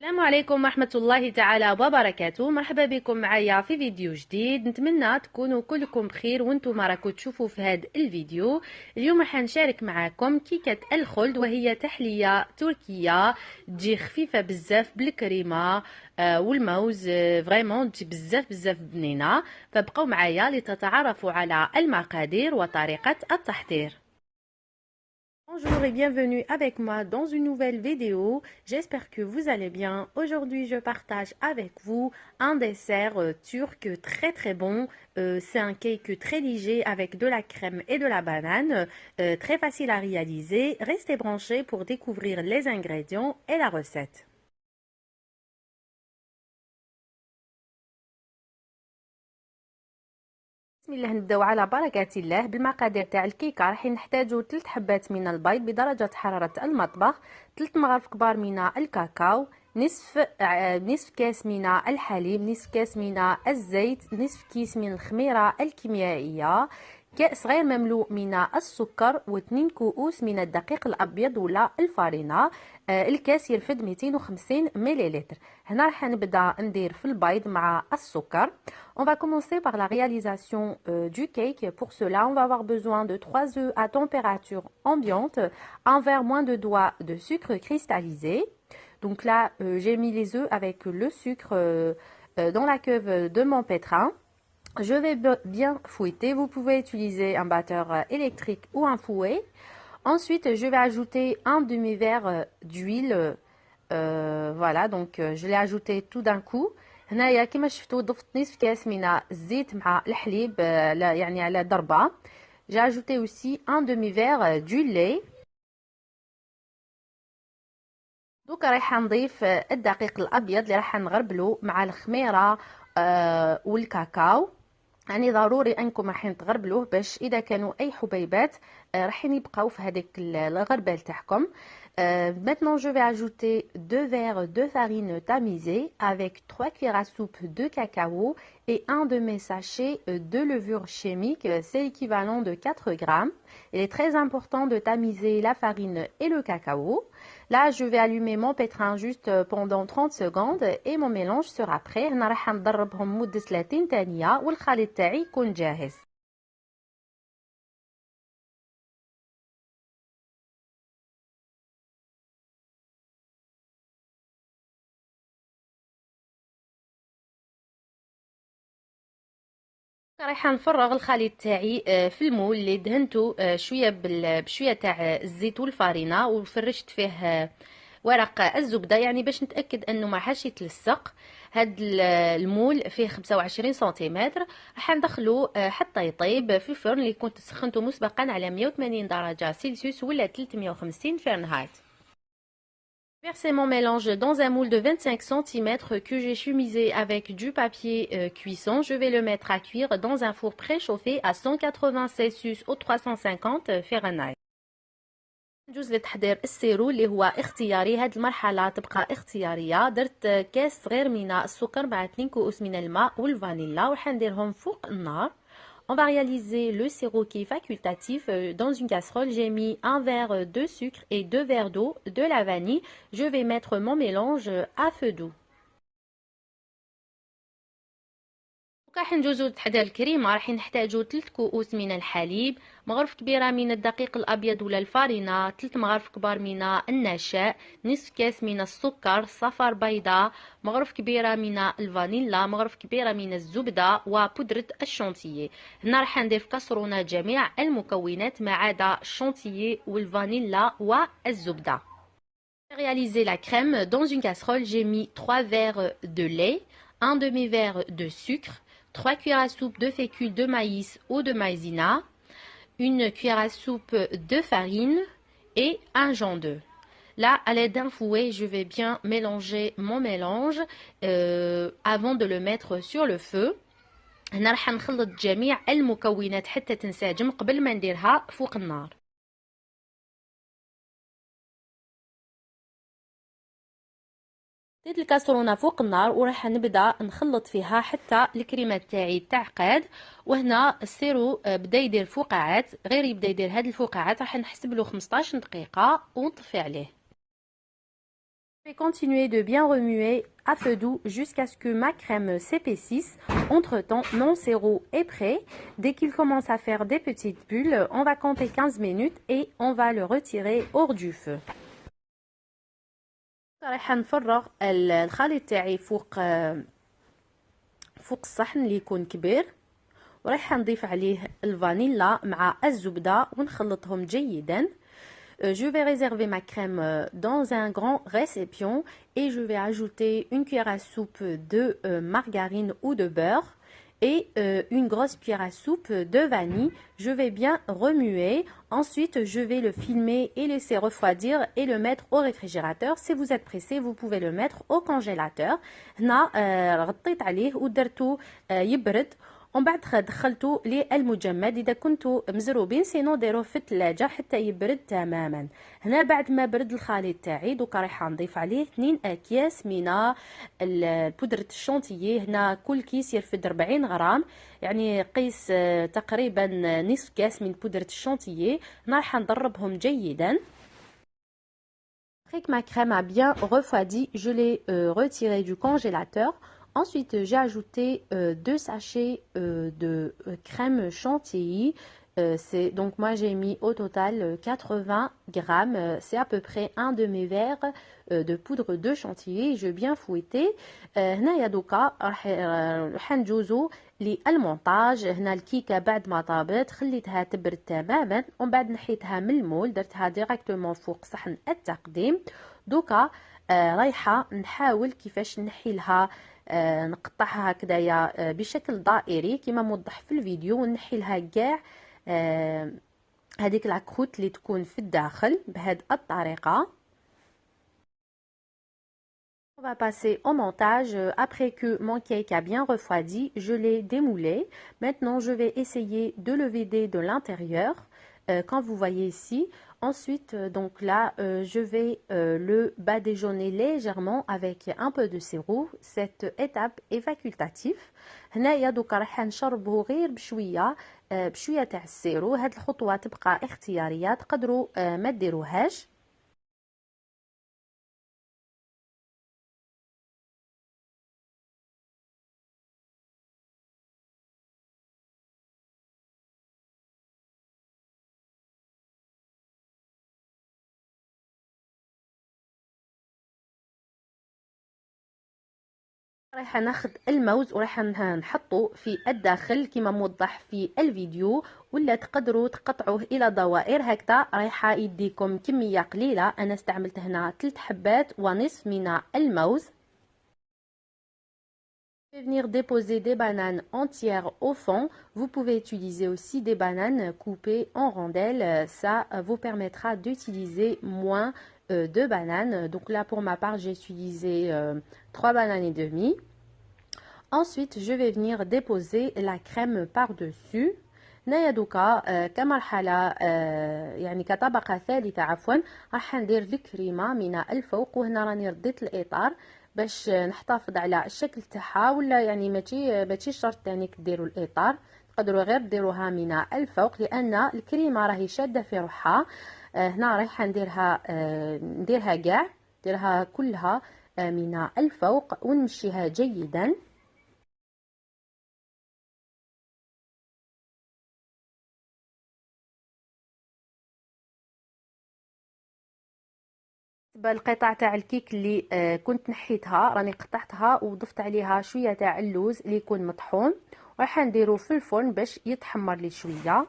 السلام عليكم ورحمة الله تعالى وبركاته. مرحبا بكم معايا في فيديو جديد. نتمنى تكونوا كلكم بخير وانتم راكم تشوفوا في هذا الفيديو. اليوم راح نشارك معكم كيكة الخلد، وهي تحلية تركية تجي خفيفة بزاف بالكريمة والموز. فريمون تجي بزاف بنينة. فبقوا معايا لتتعرفوا على المقادير وطريقة التحضير. Bonjour et bienvenue avec moi dans une nouvelle vidéo. J'espère que vous allez bien. Aujourd'hui, je partage avec vous un dessert turc très bon. C'est un cake très léger avec de la crème et de la banane. Très facile à réaliser. Restez branchés pour découvrir les ingrédients et la recette. بسم الله، نبداو على بركة الله. بالمقادير تاع الكيكه راح نحتاجو 3 حبات من البيض بدرجة حرارة المطبخ، 3 مغارف كبار من الكاكاو، نصف كاس من الحليب، نصف كاس من الزيت، نصف كيس من الخميرة الكيميائية، كأس صغير مملوء من السكر، و2 كؤوس من الدقيق الأبيض ولا الفارينة. الكاس يرفد 250 مليلتر. هنا راح نبدا ندير في البيض مع السكر. On va commencer par la réalisation du cake. Pour cela, on va avoir besoin de 3 œufs à température ambiante, un verre moins de doigt de sucre cristallisé. Donc là, j'ai mis les œufs avec le sucre dans la cuve de mon pétrin. Je vais bien fouetter. Vous pouvez utiliser un batteur électrique ou un fouet. Ensuite, je vais ajouter un demi-verre d'huile. Voilà, donc je l'ai ajouté tout d'un coup. هنايا كما شفتوا ضفت نصف كاس من الزيت مع الحليب يعني على ضربة. J'ai ajouté aussi un demi-verre du lait. دوكا راح نضيف الدقيق الابيض اللي راح نغربلو مع الخميره والكاكاو. يعني ضروري انكم راح تغربلوه باش اذا كانوا اي حبيبات راح يبقاو في هذيك الغربال تاعكم. Maintenant, je vais ajouter 2 verres de farine tamisée avec 3 cuillères à soupe de cacao et un demi-sachet de levure chimique. C'est l'équivalent de 4 grammes. Il est très important de tamiser la farine et le cacao. Là, je vais allumer mon pétrin juste pendant 30 secondes et mon mélange sera prêt. هنا راح نضربهم مدة 30 ثانية والخليط تاعي يكون جاهز. رايحه نفرغ الخليط تاعي في المول اللي دهنته شويه بشويه تاع الزيت والفارينه، وفرشت فيه ورق الزبده يعني باش نتاكد انه ما حاش يتلصق. هاد المول فيه 25 سنتيمتر. راح ندخلو حتى يطيب في الفرن اللي كنت سخنته مسبقا على 180 درجه سلسيوس ولا 350 فahrenheit. Versez mon mélange dans un moule de 25 cm que j'ai chumisé avec du papier cuisson. Je vais le mettre à cuire dans un four préchauffé à 180 Celsius ou 350 Fahrenheit. ندوز لتحضير السيرو اللي هو اختياري. هاد المرحله تبقى اختياريه. درت كاس صغير من السكر مع 2 كؤوس من الماء والفانيلا وراح نديرهم فوق النار. On va réaliser le sirop qui est facultatif. Dans une casserole, j'ai mis un verre de sucre et 2 verres d'eau, de la vanille. Je vais mettre mon mélange à feu doux. راح ندوزو لتحضير الكريمه. راح نحتاجو 3 كؤوس من الحليب، مغرف كبيره من الدقيق الابيض ولا الفارينه، 3 مغارف كبار من النشا، نصف كاس من السكر، صفر بيضه، مغرف كبيره من الفانيلا، مغرف كبيره من الزبده وبودره الشونتيي. هنا راح ندير في كاسرونه جميع المكونات ما عدا الشونتيي والفانيلا والزبده. Réaliser la crème. Dans une casserole, j'ai mis 3 verres de lait, un demi-verre de sucre, 3 cuillères à soupe de fécule de maïs ou de maïzena, une cuillère à soupe de farine et un jaune d'œuf. Là, à l'aide d'un fouet, je vais bien mélanger mon mélange avant de le mettre sur le feu. هنا راح نخلط جميع المكونات حتى تنسجم قبل ما نديرها فوق النار. زيت الكاسرونه فوق النار وراح نبدا نخلط فيها حتى الكريمه تاعي تعقد. وهنا السيرو بدا يدير فقاعات، غير يبدا يدير هاد الفقاعات راح نحسب له 15 دقيقه ونطفي عليه. Je vais continuer de bien remuer à feu doux jusqu'à ce que ma crème s'épaississe. Entre-temps, mon sirop est prêt. Dès qu'il commence à faire des petites bulles, on va compter 15 minutes et on va le retirer hors du feu. رايحه نفرغ الخليط تاعي فوق الصحن اللي يكون كبير، ورايحه نضيف عليه الفانيلا مع الزبده ونخلطهم جيدا. Je vais réserver ma crème dans un grand récipient et je vais ajouter une cuillère à soupe de margarine ou de beurre et une grosse cuillère à soupe de vanille. Je vais bien remuer. Ensuite, je vais le filmer et laisser refroidir et le mettre au réfrigérateur. Si vous êtes pressé, vous pouvez le mettre au congélateur. هنا غطيت عليه ودرتو يبرد. ومن بعد دخلته للمجمد. اذا كنتوا مزروبين سينو ديروه في الثلاجه حتى يبرد تماما. هنا بعد ما برد الخليط تاعي دوكا رايحه نضيف عليه 2 اكياس من بودره الشونتيي. هنا كل كيس يرفد 40 غرام، يعني قيس تقريبا نصف كاس من بودره الشونتيي. هنا رايحه نضربهم جيدا. Après que ma crème a bien refroidi, je l'ai retirée du congélateur. Ensuite, j'ai ajouté 2 sachets de crème chantilly. Donc moi j'ai mis au total 80 grammes. C'est à peu près un demi-verre de poudre de chantilly. Je vais bien fouetter. هنايا دوكا راح نجوزو للمونتاج. هنا الكيكه بعد ما طابت خليتها تبرد تماما ومن بعد نحيتها من المول، درتها ديريكتومون فوق صحن التقديم. دوكا رايحه نحاول كيفاش نحي لها نقطعها هكذايا بشكل دائري كما موضح في الفيديو، ونحي لها كاع هذيك لاكروت اللي تكون في الداخل بهذه الطريقه. On va passer au montage. Après que mon cake a bien refroidi, je l'ai démoulé. Maintenant, je vais essayer de le vider de l'intérieur, comme vous voyez ici. Ensuite, donc là, je vais le badigeonner légèrement avec un peu de sirop. Cette étape est facultative. هنايا دوكا راح نشربه غير بشويه تاع السيرو. هاد الخطوه تبقى اختياريه، تقدروا ما ديروهاش. رايحه ناخذ الموز ورايحه نحطه في الداخل كما موضح في الفيديو، ولا تقدروا تقطعوه الى دوائر هكذا. رايحه يديكم كميه قليله. انا استعملت هنا 3 حبات ونصف من الموز. Je vais venir déposer des bananes entières au fond. Vous pouvez utiliser aussi des bananes coupées en rondelles. Ça vous permettra d'utiliser moins de bananes. Donc là, pour ma part, j'ai utilisé 3 bananes et demie. Ensuite, je vais venir déposer la crème par-dessus. هنايا دوكا كمرحله يعني كطبقه ثالثه عفوا راح ندير الكريمه من الفوق. وهنا راني رديت الاطار باش نحتفظ على الشكل تاعها، ولا يعني ماشي شرط يعني ديروا الاطار، تقدروا غير ديروها من الفوق لان الكريمه راهي شاده في روحها. هنا رايحه نديرها كاع، نديرها كلها من الفوق ونمشيها جيدا. القطع تاع الكيك اللي كنت نحيتها راني قطعتها وضفت عليها شويه تاع اللوز اللي يكون مطحون، وراح نديرو في الفرن باش يتحمر لي شويه.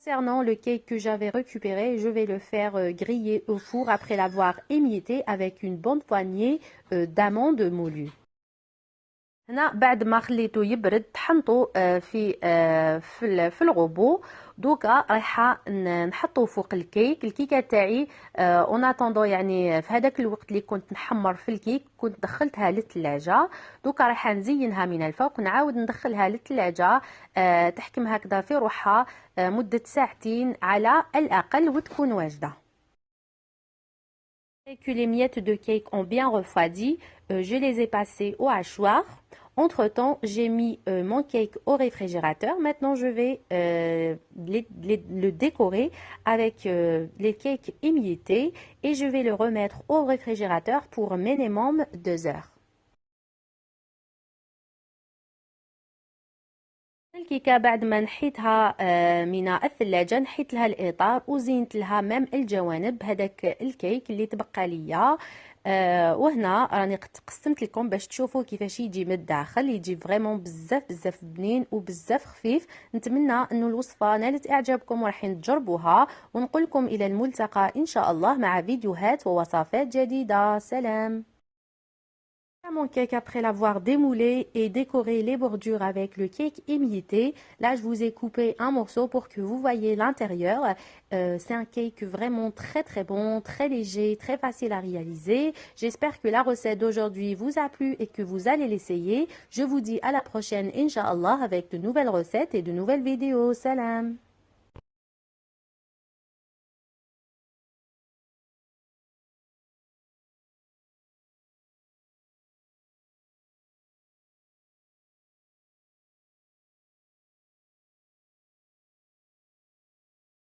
Concernant le cake que j'avais récupéré, je vais le faire griller au four après l'avoir émietté avec une bonne poignée d'amandes moulues. هنا بعد ما خليته يبرد طحنته في الغوبو. دوكا رايحه نحطه فوق الكيكه تاعي اون اتوندو. يعني في هذاك الوقت اللي كنت نحمر في الكيك كنت دخلتها للثلاجه. دوكا رايحه نزينها من الفوق، نعاود ندخلها للثلاجه تحكم هكذا في روحها مده ساعتين على الاقل وتكون واجده. Que les miettes de cake ont bien refroidi, je les ai passées au hachoir. Entre-temps, j'ai mis mon cake au réfrigérateur. Maintenant, je vais le décorer avec les cakes émiettés et je vais le remettre au réfrigérateur pour minimum 2 heures. الكيكة بعد ما نحيتها من الثلاجة نحيت لها الإطار وزينت لها مام الجوانب هذاك الكيك اللي تبقى ليا. وهنا راني قسمت لكم باش تشوفوا كيفاش يجي من الداخل، يجي فريمون بزاف بزاف بنين وبزاف خفيف. نتمنى انه الوصفة نالت اعجابكم وراحين تجربوها، ونقول لكم الى الملتقى ان شاء الله مع فيديوهات ووصفات جديدة. سلام. Mon cake après l'avoir démoulé et décoré les bordures avec le cake émietté. Là, je vous ai coupé un morceau pour que vous voyez l'intérieur. C'est un cake vraiment très très bon, très léger, très facile à réaliser. J'espère que la recette d'aujourd'hui vous a plu et que vous allez l'essayer. Je vous dis à la prochaine, Inch'Allah, avec de nouvelles recettes et de nouvelles vidéos. Salam!